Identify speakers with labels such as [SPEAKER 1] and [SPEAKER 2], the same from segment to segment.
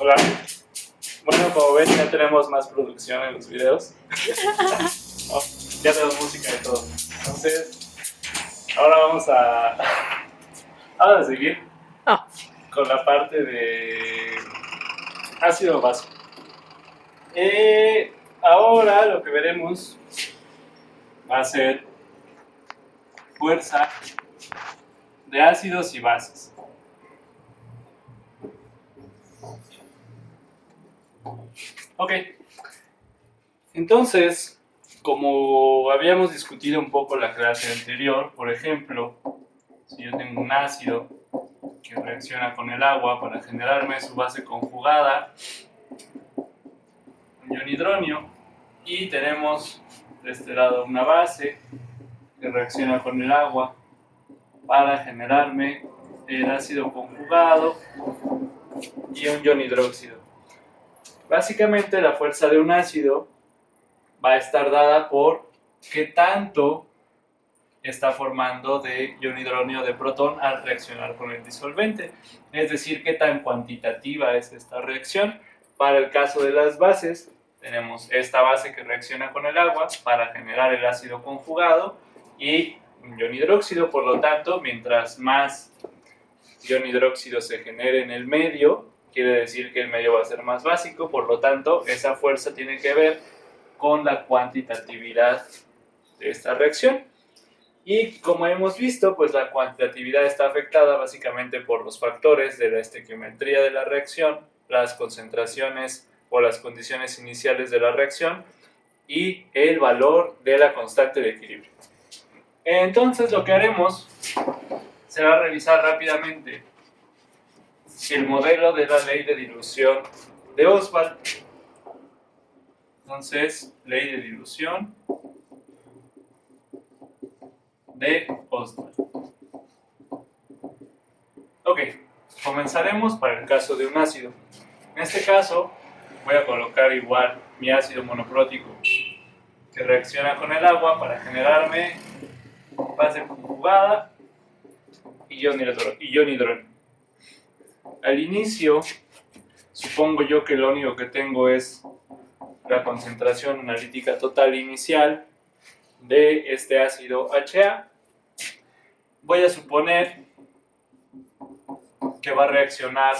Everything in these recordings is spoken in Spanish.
[SPEAKER 1] Hola. Bueno, como ven, ya tenemos más producción en los videos. Oh, ya tenemos música y todo. Entonces, ahora vamos a seguir con la parte de ácido básico. Ahora lo que veremos va a ser fuerza de ácidos y bases. Ok, entonces, como habíamos discutido un poco la clase anterior, por ejemplo, si yo tengo un ácido que reacciona con el agua para generarme su base conjugada, un ion hidronio, y tenemos de este lado una base que reacciona con el agua para generarme el ácido conjugado y un ion hidróxido. Básicamente la fuerza de un ácido va a estar dada por qué tanto está formando de ion hidronio de protón al reaccionar con el disolvente, es decir, qué tan cuantitativa es esta reacción. Para el caso de las bases, tenemos esta base que reacciona con el agua para generar el ácido conjugado y un ion hidróxido. Por lo tanto, mientras más ion hidróxido se genere en el medio, quiere decir que el medio va a ser más básico. Por lo tanto, esa fuerza tiene que ver con la cuantitatividad de esta reacción. Y como hemos visto, pues la cuantitatividad está afectada básicamente por los factores de la estequiometría de la reacción, las concentraciones o las condiciones iniciales de la reacción y el valor de la constante de equilibrio. Entonces lo que haremos será revisar rápidamente el modelo de la ley de dilución de Ostwald. Entonces, ley de dilución de Ostwald. Ok, comenzaremos para el caso de un ácido. En este caso, voy a colocar igual mi ácido monoprótico que reacciona con el agua para generarme base conjugada y ion hidrógeno. Al inicio, supongo yo que lo único que tengo es la concentración analítica total inicial de este ácido HA. Voy a suponer que va a reaccionar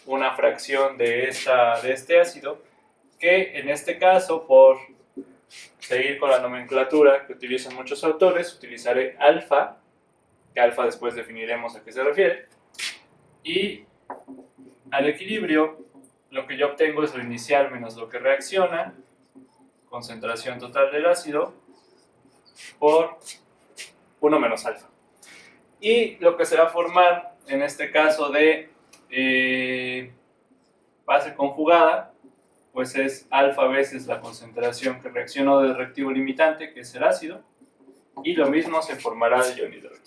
[SPEAKER 1] una fracción de este ácido, que en este caso, por seguir con la nomenclatura que utilizan muchos autores, utilizaré alfa, que alfa después definiremos a qué se refiere, y al equilibrio lo que yo obtengo es lo inicial menos lo que reacciona, concentración total del ácido, por 1 menos alfa. Y lo que se va a formar en este caso de base conjugada, pues es alfa veces la concentración que reaccionó del reactivo limitante, que es el ácido, y lo mismo se formará de ion hidrógeno.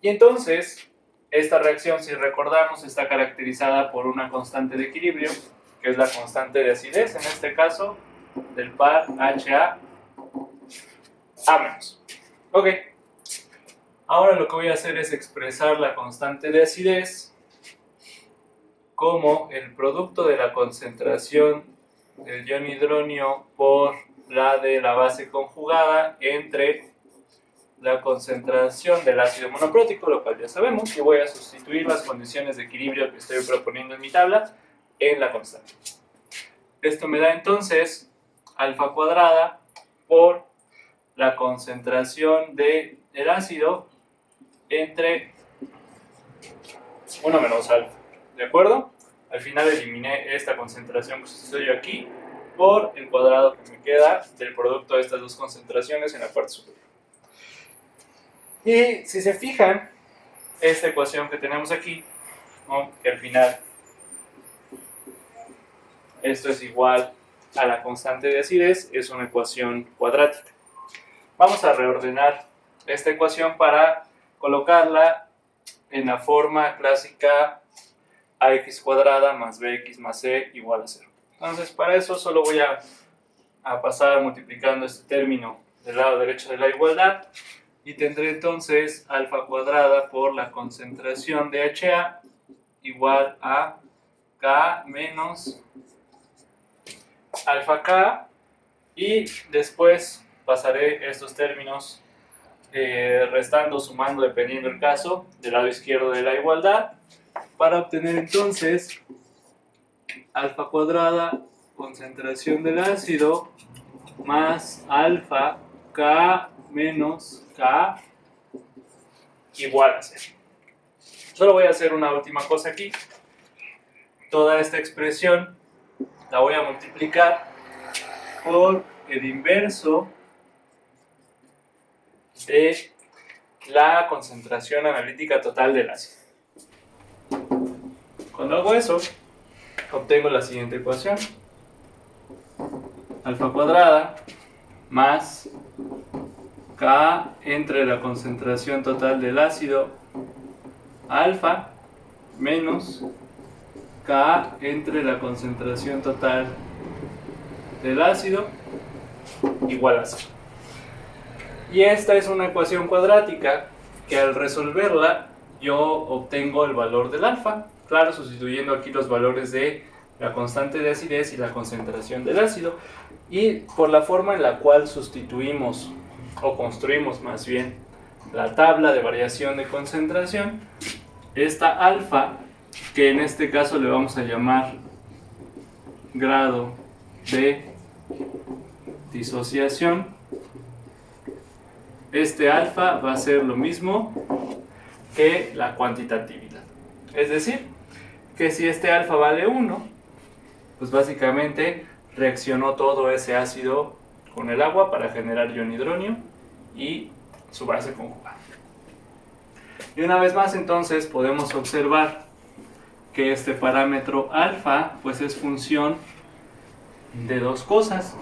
[SPEAKER 1] Y entonces, esta reacción, si recordamos, está caracterizada por una constante de equilibrio, que es la constante de acidez, en este caso, del par HA A-. Ok. Ahora lo que voy a hacer es expresar la constante de acidez como el producto de la concentración del ion hidronio por la de la base conjugada entre la concentración del ácido monoprótico, lo cual ya sabemos, y voy a sustituir las condiciones de equilibrio que estoy proponiendo en mi tabla en la constante. Esto me da entonces alfa cuadrada por la concentración del ácido entre 1 menos alfa, ¿de acuerdo? Al final eliminé esta concentración que sucedió aquí por el cuadrado que me queda del producto de estas dos concentraciones en la parte superior. Y si se fijan, esta ecuación que tenemos aquí, ¿no?, que al final esto es igual a la constante de acidez, es una ecuación cuadrática. Vamos a reordenar esta ecuación para colocarla en la forma clásica ax cuadrada más bx más c igual a 0. Entonces, para eso solo voy a pasar multiplicando este término del lado derecho de la igualdad y tendré entonces alfa cuadrada por la concentración de HA igual a K menos alfa K, y después pasaré estos términos restando, sumando, dependiendo del caso, del lado izquierdo de la igualdad, para obtener entonces alfa cuadrada, concentración del ácido, más alfa K menos K igual a 0. Solo voy a hacer una última cosa aquí. Toda esta expresión la voy a multiplicar por el inverso de la concentración analítica total del ácido. Cuando hago eso, obtengo la siguiente ecuación: alfa cuadrada más K entre la concentración total del ácido alfa menos K entre la concentración total del ácido igual a 0. Y esta es una ecuación cuadrática que al resolverla yo obtengo el valor del alfa, claro, sustituyendo aquí los valores de la constante de acidez y la concentración del ácido, y por la forma en la cual sustituimos o construimos más bien la tabla de variación de concentración, esta alfa, que en este caso le vamos a llamar grado de disociación, este alfa va a ser lo mismo que la cuantitatividad. Es decir, que si este alfa vale 1, pues básicamente reaccionó todo ese ácido con el agua para generar ion hidronio y su base conjugada. Y una vez más entonces podemos observar que este parámetro alfa pues es función de dos cosas: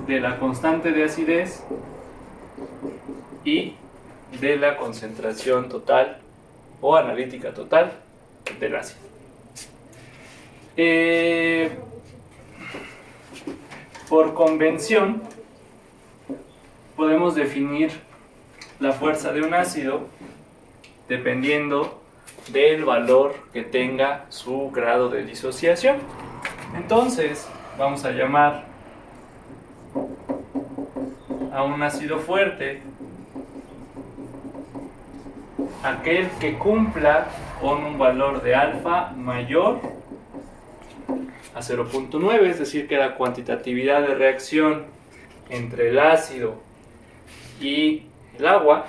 [SPEAKER 1] de la constante de acidez y de la concentración total o analítica total del ácido. Por convención podemos definir la fuerza de un ácido dependiendo del valor que tenga su grado de disociación. Entonces vamos a llamar a un ácido fuerte aquel que cumpla con un valor de alfa mayor a 0.9, es decir, que la cuantitatividad de reacción entre el ácido y el agua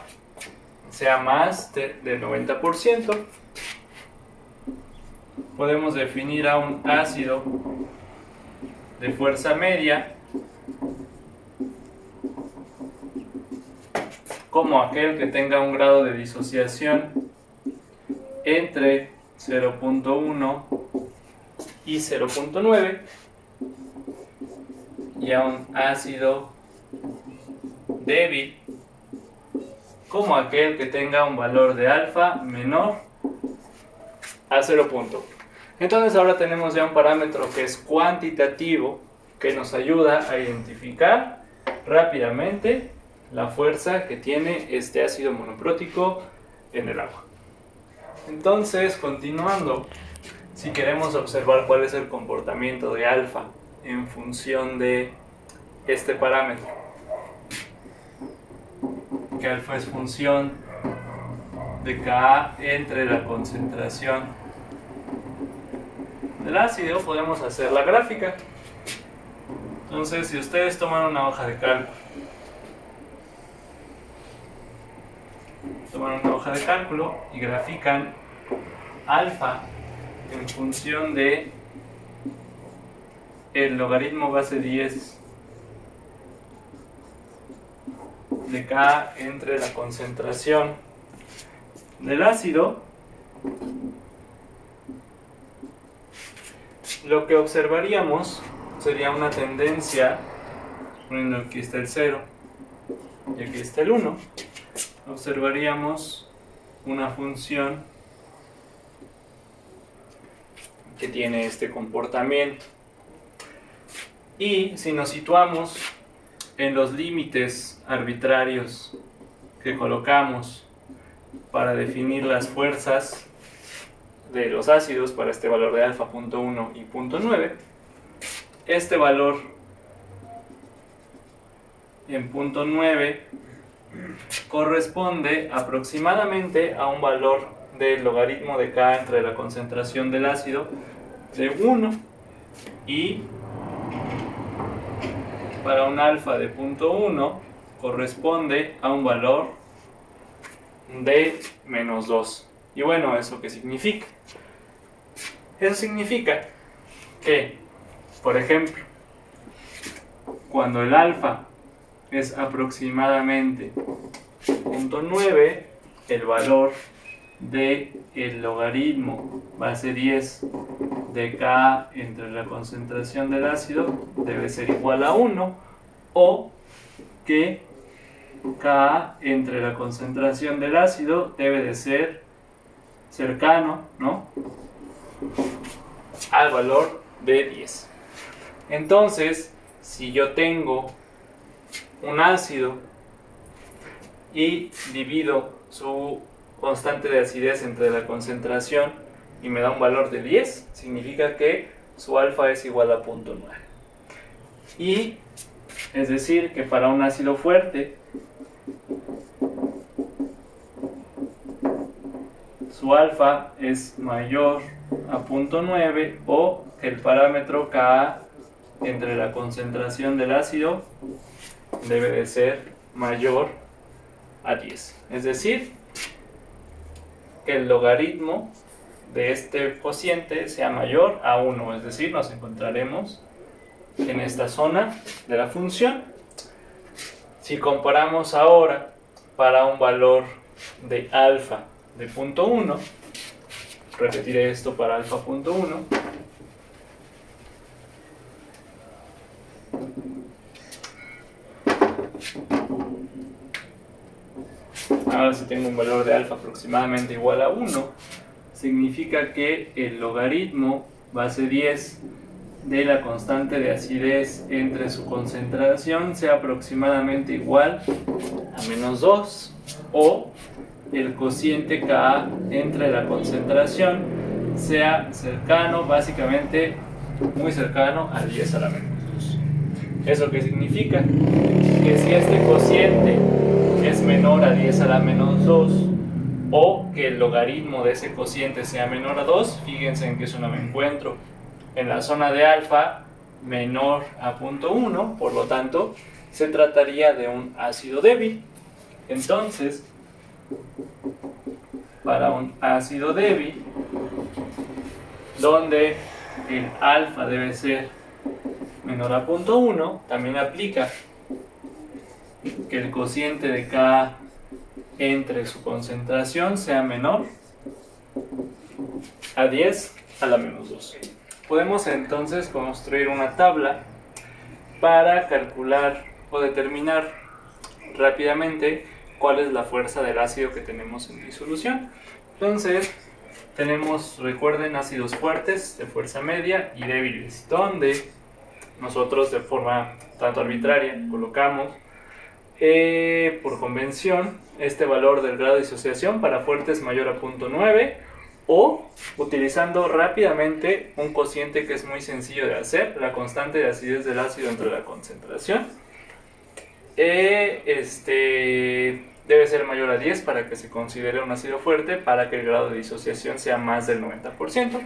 [SPEAKER 1] sea más del 90%. Podemos definir a un ácido de fuerza media como aquel que tenga un grado de disociación entre 0.1 y 0.9, y a un ácido débil como aquel que tenga un valor de alfa menor a 0.1. Entonces ahora tenemos ya un parámetro que es cuantitativo, que nos ayuda a identificar rápidamente la fuerza que tiene este ácido monoprótico en el agua. Entonces, continuando, si queremos observar cuál es el comportamiento de alfa en función de este parámetro, que alfa es función de Ka entre la concentración del ácido, podemos hacer la gráfica. Entonces, si ustedes toman una hoja de cálculo, y grafican alfa en función de el logaritmo base 10 de K entre la concentración del ácido, lo que observaríamos sería una tendencia, poniendo aquí está el 0 y aquí está el 1, observaríamos una función que tiene este comportamiento. Y si nos situamos en los límites arbitrarios que colocamos para definir las fuerzas, de los ácidos para este valor de alfa punto 1 y punto 9. Este valor en punto 9 corresponde aproximadamente a un valor del logaritmo de K entre la concentración del ácido de 1, y para un alfa de punto 1 corresponde a un valor de menos 2. Y bueno, ¿eso qué significa? Eso significa que, por ejemplo, cuando el alfa es aproximadamente 0.9, el valor del logaritmo base 10 de K entre la concentración del ácido debe ser igual a 1, o que K entre la concentración del ácido debe de ser cercano, ¿no?, al valor de 10. Entonces, si yo tengo un ácido y divido su constante de acidez entre la concentración y me da un valor de 10, significa que su alfa es igual a 0.9. Y es decir, que para un ácido fuerte, su alfa es mayor a 0.9, o que el parámetro Ka entre la concentración del ácido debe de ser mayor a 10. Es decir, que el logaritmo de este cociente sea mayor a 1. Es decir, nos encontraremos en esta zona de la función. Si comparamos ahora para un valor de alfa de 0.1, repetiré esto para alfa 0.1, ahora si tengo un valor de alfa aproximadamente igual a 1, significa que el logaritmo base 10 de la constante de acidez entre su concentración sea aproximadamente igual a menos 2, o el cociente Ka entre la concentración sea cercano, básicamente muy cercano a 10 a la menos 2. ¿Eso qué significa? Que si este cociente es menor a 10 a la menos 2, o que el logaritmo de ese cociente sea menor a 2, fíjense en qué zona me encuentro. En la zona de alfa menor a 0.1, por lo tanto, se trataría de un ácido débil. Entonces, para un ácido débil, donde el alfa debe ser menor a 0.1, también aplica que el cociente de Ka entre su concentración sea menor a 10 a la menos 2. Podemos entonces construir una tabla para calcular o determinar rápidamente cuál es la fuerza del ácido que tenemos en disolución. Entonces, tenemos, recuerden, ácidos fuertes de fuerza media y débiles, donde nosotros de forma tanto arbitraria colocamos por convención este valor del grado de disociación para fuertes mayor a 0.9, o utilizando rápidamente un cociente que es muy sencillo de hacer, la constante de acidez del ácido entre la concentración. Debe ser mayor a 10 para que se considere un ácido fuerte, para que el grado de disociación sea más del 90%.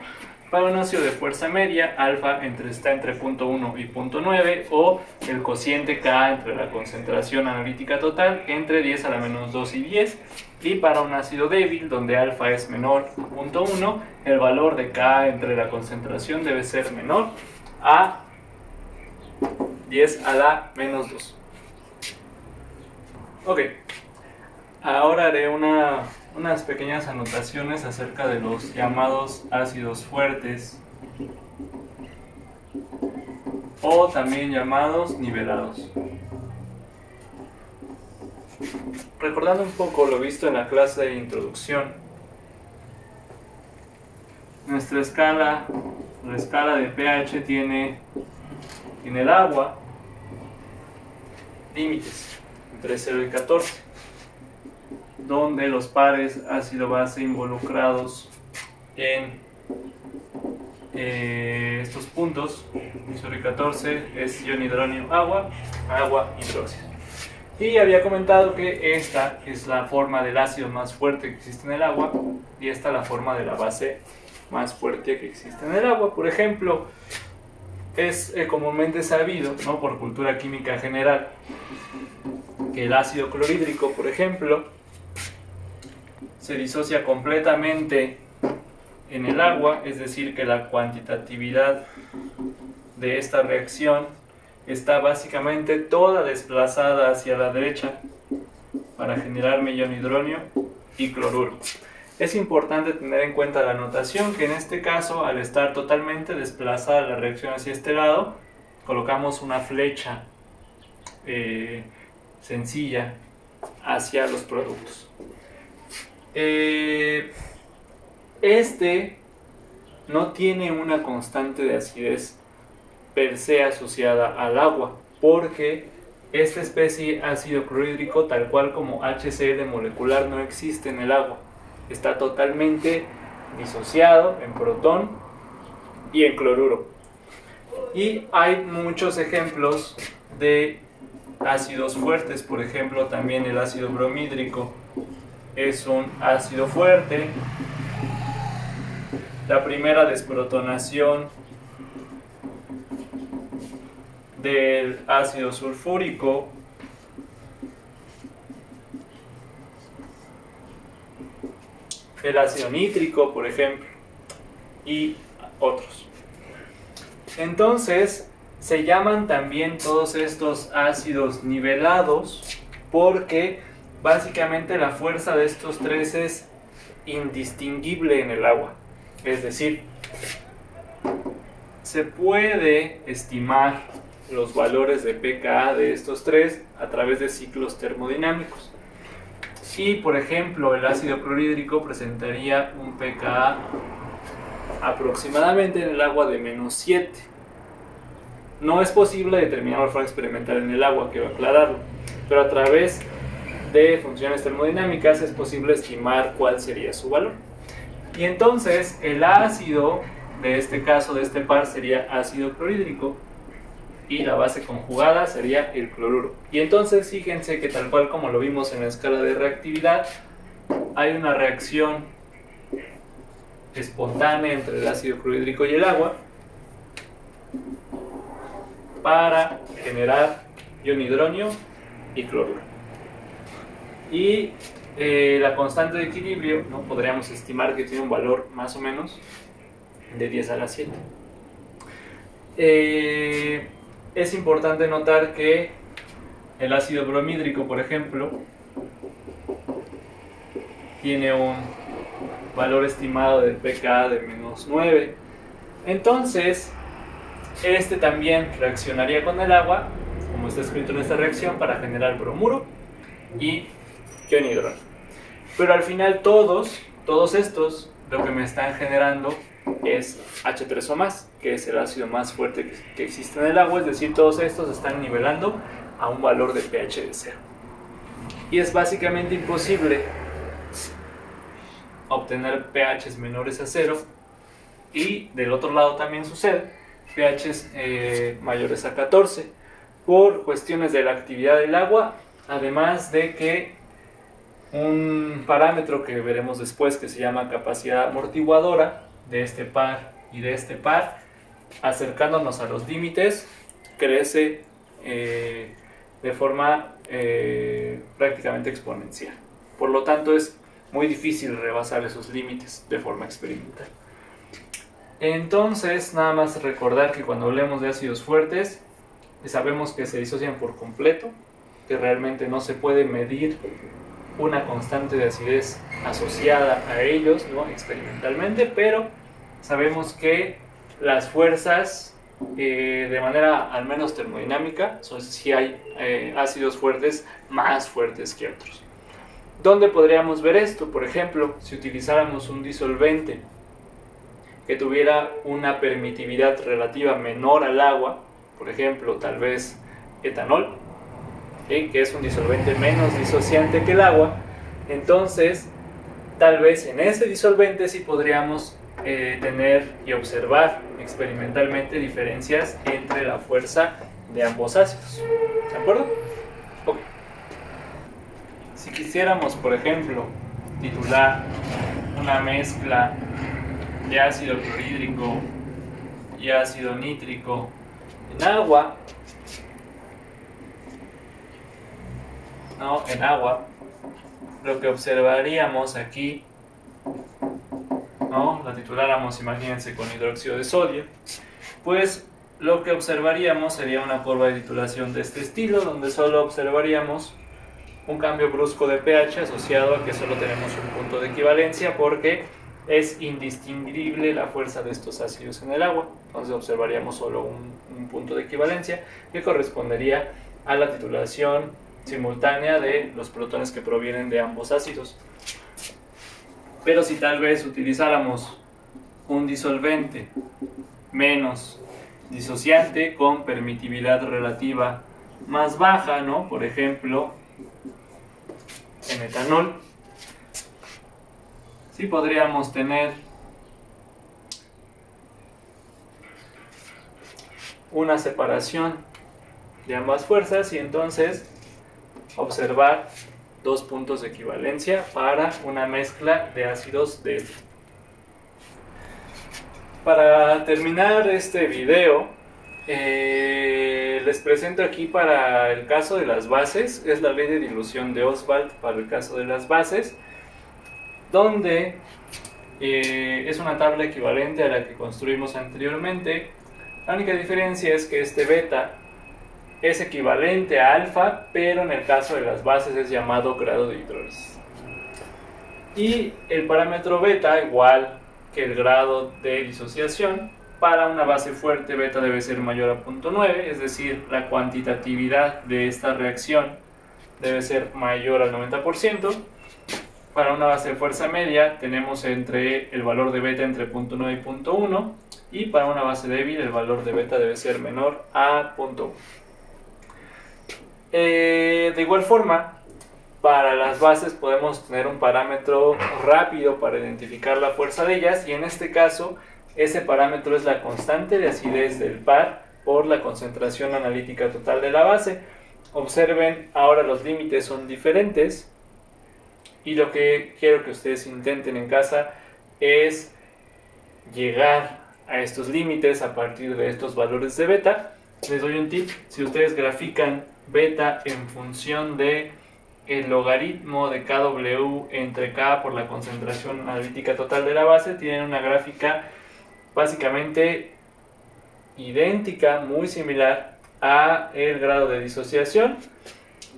[SPEAKER 1] Para un ácido de fuerza media, alfa está entre 0.1 y 0.9, o el cociente Ka entre la concentración analítica total entre 10 a la menos 2 y 10. Y para un ácido débil, donde alfa es menor a 0.1, el valor de Ka entre la concentración debe ser menor a 10 a la menos 2. Ok, ahora haré unas pequeñas anotaciones acerca de los llamados ácidos fuertes, o también llamados nivelados. Recordando un poco lo visto en la clase de introducción, nuestra escala, la escala de pH tiene en el agua límites entre 0 y 14, donde los pares ácido-base involucrados en estos puntos. Sobre 14 es ion hidróneo agua, agua hidróxido. Y había comentado que esta es la forma del ácido más fuerte que existe en el agua y esta la forma de la base más fuerte que existe en el agua. Por ejemplo, es comúnmente sabido, ¿no?, por cultura química general, que el ácido clorhídrico, por ejemplo, se disocia completamente en el agua, es decir, que la cuantitatividad de esta reacción está básicamente toda desplazada hacia la derecha para generar ion hidróneo y cloruro. Es importante tener en cuenta la notación que en este caso, al estar totalmente desplazada la reacción hacia este lado, colocamos una flecha sencilla hacia los productos. Este no tiene una constante de acidez per se asociada al agua, porque esta especie ácido clorhídrico, tal cual como HCl molecular, no existe en el agua. Está totalmente disociado en protón y en cloruro. Y hay muchos ejemplos de ácidos fuertes. Por ejemplo, también el ácido bromídrico es un ácido fuerte. La primera desprotonación del ácido sulfúrico el ácido nítrico, por ejemplo, y otros. Entonces, se llaman también todos estos ácidos nivelados porque básicamente la fuerza de estos tres es indistinguible en el agua. Es decir, se puede estimar los valores de pKa de estos tres a través de ciclos termodinámicos. Y, por ejemplo, el ácido clorhídrico presentaría un pKa aproximadamente en el agua de -7. No es posible determinar de forma experimental en el agua, quiero aclararlo, pero a través de funciones termodinámicas es posible estimar cuál sería su valor. Y entonces el ácido de este caso, de este par, sería ácido clorhídrico y la base conjugada sería el cloruro. Y entonces fíjense que tal cual como lo vimos en la escala de reactividad, hay una reacción espontánea entre el ácido clorhídrico y el agua para generar ion hidróneo y cloruro. Y la constante de equilibrio, ¿no?, podríamos estimar que tiene un valor más o menos de 10 a la 7. Es importante notar que el ácido bromídrico, por ejemplo, tiene un valor estimado del pKa de -9. Entonces, este también reaccionaría con el agua, como está escrito en esta reacción, para generar bromuro y ion hidrógeno. Pero al final todos estos lo que me están generando es H3 o más, que es el ácido más fuerte que existe en el agua, es decir, todos estos están nivelando a un valor de pH de 0. Y es básicamente imposible obtener pHs menores a 0, y del otro lado también sucede, pHs mayores a 14, por cuestiones de la actividad del agua, además de que un parámetro que veremos después, que se llama capacidad amortiguadora de este par y de este par, acercándonos a los límites, crece de forma prácticamente exponencial. Por lo tanto, es muy difícil rebasar esos límites de forma experimental. Entonces, nada más recordar que cuando hablemos de ácidos fuertes, sabemos que se disocian por completo, que realmente no se puede medir una constante de acidez asociada a ellos, ¿no?, experimentalmente, pero sabemos que las fuerzas, de manera al menos termodinámica, si hay ácidos fuertes más fuertes que otros. ¿Dónde podríamos ver esto? Por ejemplo, si utilizáramos un disolvente que tuviera una permitividad relativa menor al agua, por ejemplo, tal vez etanol, que es un disolvente menos disociante que el agua, entonces tal vez en ese disolvente sí podríamos tener y observar experimentalmente diferencias entre la fuerza de ambos ácidos. ¿De acuerdo? Ok. Si quisiéramos, por ejemplo, titular una mezcla de ácido clorhídrico y ácido nítrico en agua, lo que observaríamos aquí, la tituláramos, imagínense, con hidróxido de sodio, pues lo que observaríamos sería una curva de titulación de este estilo, donde solo observaríamos un cambio brusco de pH asociado a que solo tenemos un punto de equivalencia, porque es indistinguible la fuerza de estos ácidos en el agua. Entonces observaríamos solo un punto de equivalencia que correspondería a la titulación simultánea de los protones que provienen de ambos ácidos. Pero si tal vez utilizáramos un disolvente menos disociante con permitividad relativa más baja, por ejemplo, en etanol, sí podríamos tener una separación de ambas fuerzas y entonces observar dos puntos de equivalencia para una mezcla de ácidos de este. Para terminar este video, les presento aquí para el caso de las bases, es la ley de dilución de Ostwald para el caso de las bases, donde es una tabla equivalente a la que construimos anteriormente. La única diferencia es que este beta es equivalente a alfa, pero en el caso de las bases es llamado grado de hidrólisis. Y el parámetro beta, igual que el grado de disociación, para una base fuerte beta debe ser mayor a 0.9, es decir, la cuantitatividad de esta reacción debe ser mayor al 90%. Para una base de fuerza media tenemos el valor de beta entre 0.9 y 0.1, y para una base débil el valor de beta debe ser menor a 0.1. De igual forma, para las bases podemos tener un parámetro rápido para identificar la fuerza de ellas, y en este caso ese parámetro es la constante de acidez del par por la concentración analítica total de la base. Observen, ahora los límites son diferentes, y lo que quiero que ustedes intenten en casa es llegar a estos límites a partir de estos valores de beta. Les doy un tip: si ustedes grafican beta en función de el logaritmo de kW entre K por la concentración analítica total de la base, tienen una gráfica básicamente idéntica, muy similar a el grado de disociación.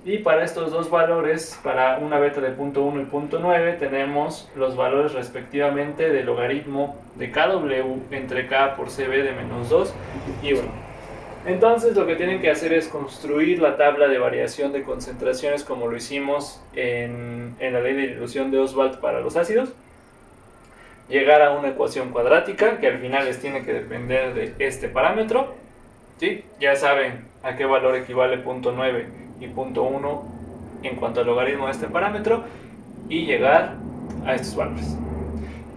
[SPEAKER 1] Y para estos dos valores, para una beta de 0.1 y 0.9, tenemos los valores respectivamente del logaritmo de kW entre K por CB de -2 y 1. Entonces lo que tienen que hacer es construir la tabla de variación de concentraciones como lo hicimos en la ley de dilución de Ostwald para los ácidos, llegar a una ecuación cuadrática que al final les tiene que depender de este parámetro, ¿sí? Ya saben a qué valor equivale 0.9 y 0.1 en cuanto al logaritmo de este parámetro, y llegar a estos valores.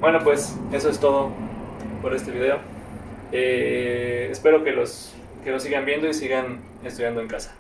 [SPEAKER 1] Bueno, pues eso es todo por este video. Espero que los sigan viendo y sigan estudiando en casa.